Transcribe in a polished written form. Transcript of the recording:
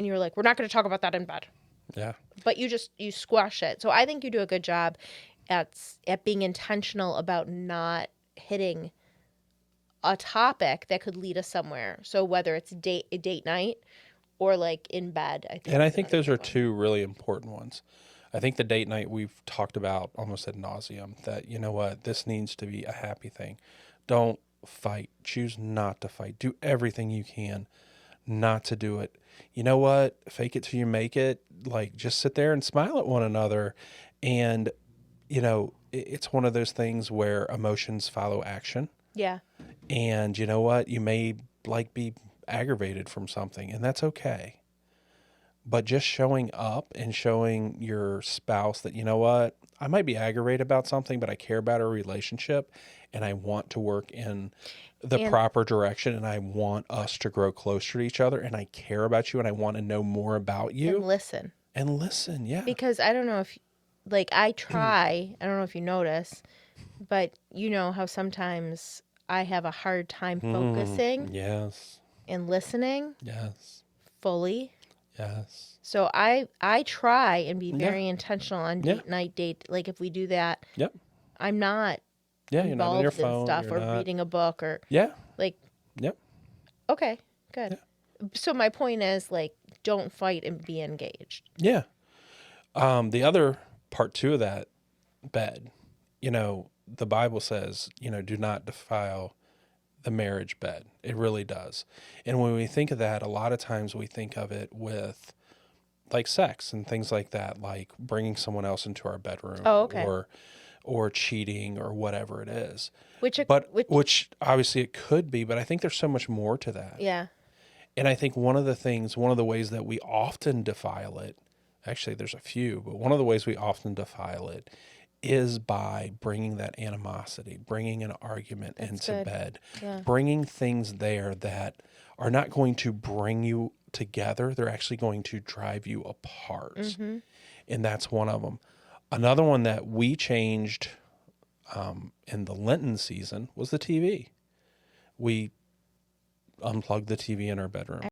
and you're like, we're not going to talk about that in bed. Yeah. But you squash it. So I think you do a good job at being intentional about not hitting a topic that could lead us somewhere. So whether it's a date night or like in bed, I think. And I is think another those are good one. two really important ones. I think the date night we've talked about almost ad nauseum, that, you know what, this needs to be a happy thing. Don't fight. Choose not to fight. Do everything you can not to do it. You know what? Fake it till you make it. Like, just sit there and smile at one another. And, you know, it's one of those things where emotions follow action. Yeah. And you know what? You may like be aggravated from something, and that's okay. But just showing up and showing your spouse that, you know what, I might be aggravated about something, but I care about our relationship and I want to work in the And- proper direction, and I want us to grow closer to each other, and I care about you and I want to know more about you. And listen. And listen, yeah. Because I don't know if, like, I try, I don't know if you notice, but you know how sometimes I have a hard time focusing Yes. and listening Yes. fully. Yes. So I try and be Yeah. very intentional on Yeah. date night date. Like if we do that, Yep. I'm not Yeah, you're not on involved your in phone. stuff You're or not. reading a book or Yeah. like, Yep. okay, good. So my point is like, don't fight and be engaged. Yeah. The other part two of that, bed, you know, the Bible says, you know, do not defile the marriage bed. It really does. And when we think of that, a lot of times we think of it with like sex and things like that, like bringing someone else into our bedroom, Oh, okay. or cheating or whatever it is. Which Which obviously it could be, but I think there's so much more to that. yeah. And I think one of the ways that we often defile it, actually there's a few, but one of the ways we often defile it is by bringing that animosity, bringing an argument into good. bed, Yeah. bringing things there that are not going to bring you together. They're actually going to drive you apart. Mm-hmm. And that's one of them. Another one that we changed in the Lenten season was the TV. We unplugged the TV in our bedroom.